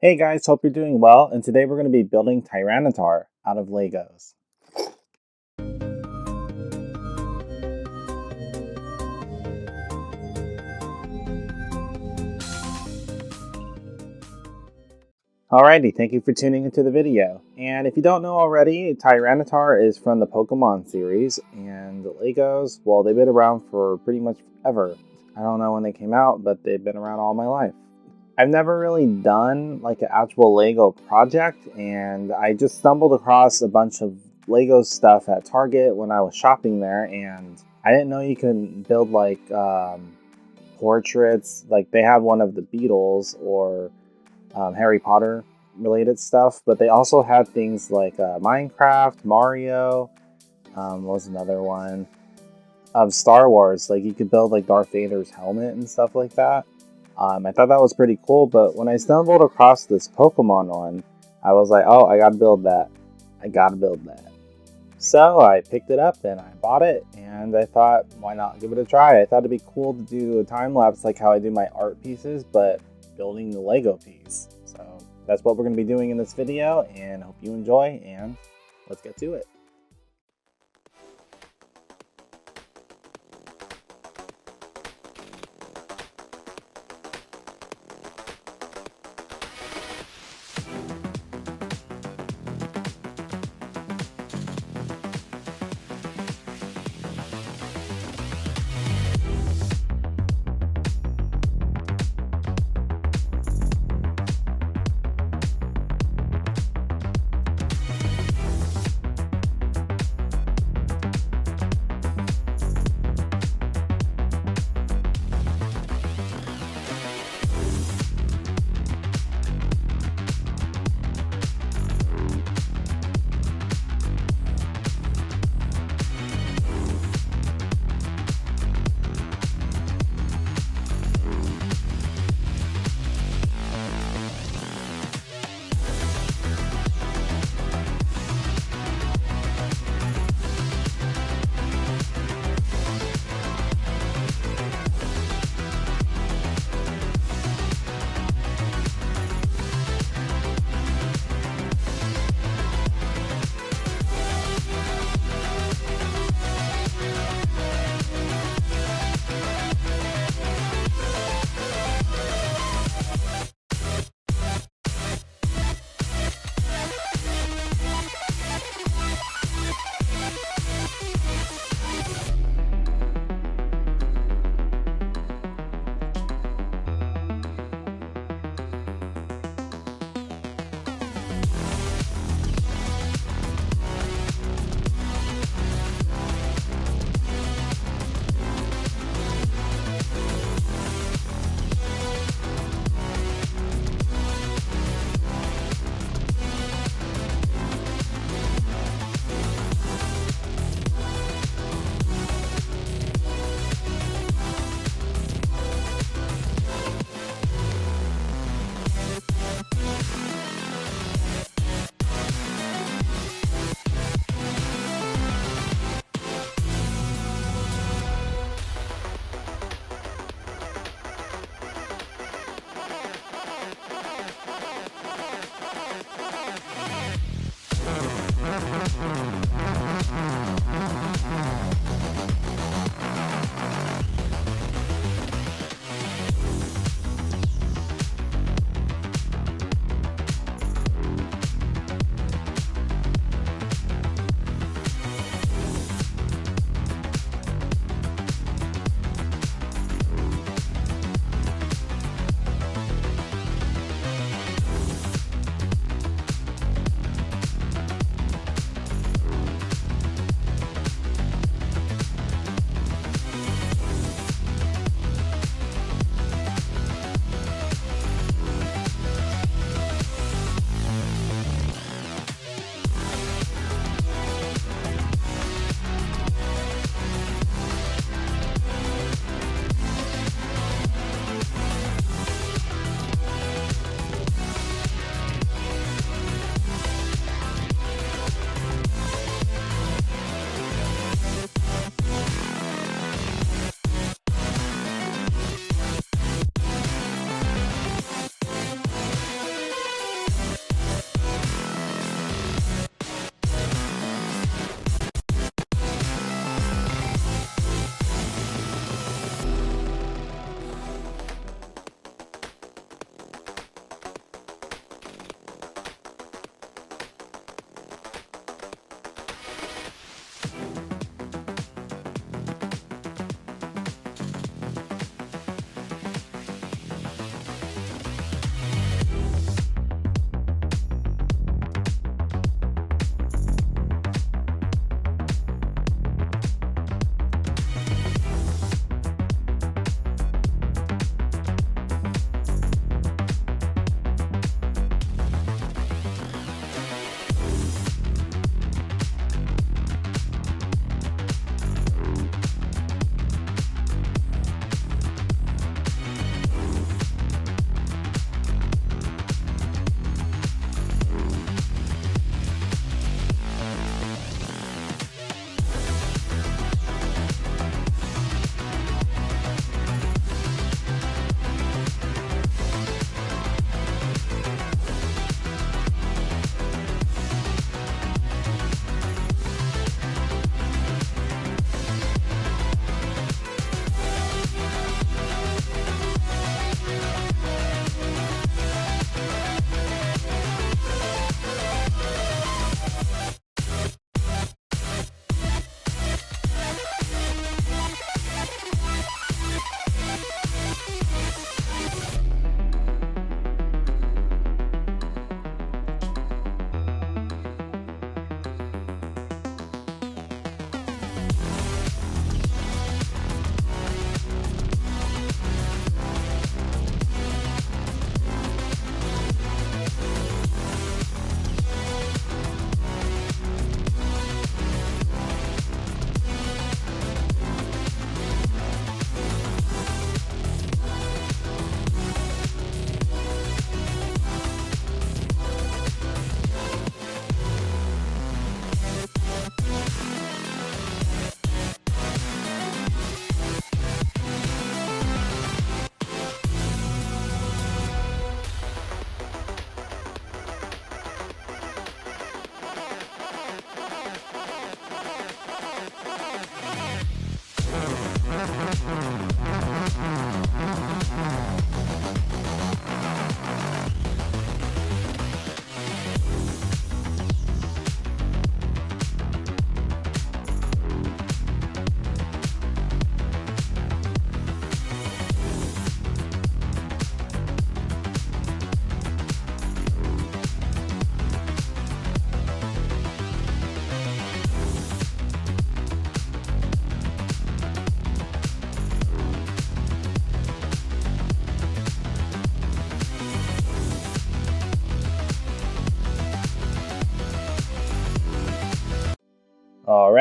Hey guys, hope you're doing well, and today we're going to be building Tyranitar out of Legos. Alrighty, thank you for tuning into the video. And if you don't know already, Tyranitar is from the Pokemon series, and the Legos, well, they've been around for pretty much ever. I don't know when they came out, but they've been around all my life. I've never really done like an actual Lego project, and I just stumbled across a bunch of Lego stuff at Target when I was shopping there, and I didn't know you can build like portraits. Like they have one of the Beatles or Harry Potter related stuff, but they also had things like Minecraft, Mario. What was another one? Star Wars. Like you could build like Darth Vader's helmet and stuff like that. I thought that was pretty cool, but when I stumbled across this Pokemon one, I was like, oh, I gotta build that. I gotta build that. So I picked it up and I bought it, and I thought, why not give it a try? I thought it'd be cool to do a time lapse like how I do my art pieces, but building the Lego piece. So that's what we're gonna be doing in this video, and I hope you enjoy, and let's get to it.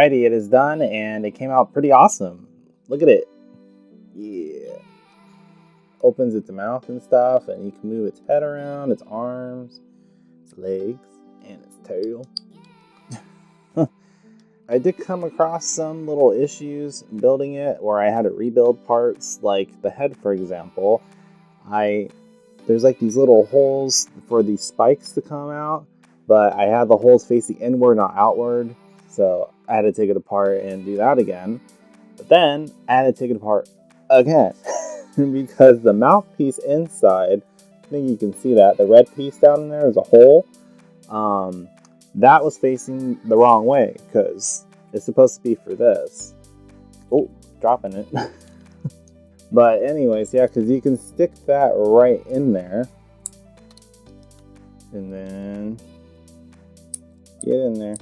Alrighty, it is done, and it came out pretty awesome. Look at it. Yeah. Opens its mouth and stuff, and you can move its head around, its arms, its legs, and its tail. I did come across some little issues building it where I had to rebuild parts, like the head, for example. There's like these little holes for these spikes to come out, but I had the holes facing inward, not outward, so I had to take it apart and do that again. But then I had to take it apart again because the mouthpiece inside, I think you can see that, the red piece down in there is a hole. That was facing the wrong way because it's supposed to be for this. Oh, dropping it. But anyways, yeah, because you can stick that right in there. And then get in there.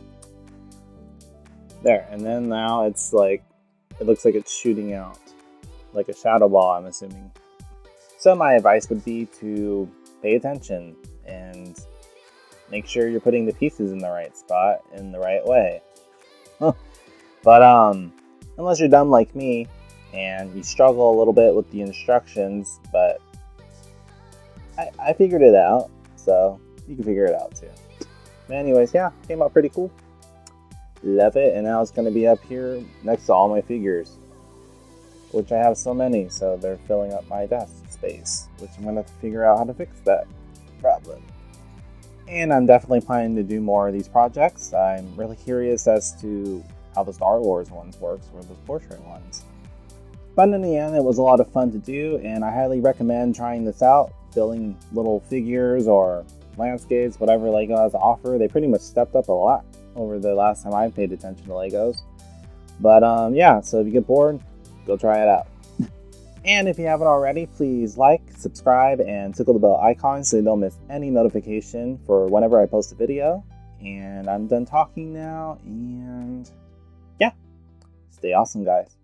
There, and then now it's like, it looks like it's shooting out. Like a shadow ball, I'm assuming. So my advice would be to pay attention and make sure you're putting the pieces in the right spot in the right way. But unless you're dumb like me and you struggle a little bit with the instructions, but I figured it out, so you can figure it out too. But anyways, yeah, came out pretty cool. Love it, and now it's going to be up here next to all my figures, which I have so many, so they're filling up my desk space, which I'm going to have to figure out how to fix that problem. And I'm definitely planning to do more of these projects. I'm really curious as to how the Star Wars ones works, or the portrait ones. But in the end, it was a lot of fun to do, and I highly recommend trying this out, building little figures or landscapes, whatever LEGO has to offer. They pretty much stepped up a lot over the last time I paid attention to LEGOs. But yeah, so if you get bored, go try it out. And if you haven't already, please like, subscribe, and tickle the bell icon so you don't miss any notification for whenever I post a video. And I'm done talking now, and yeah, stay awesome, guys.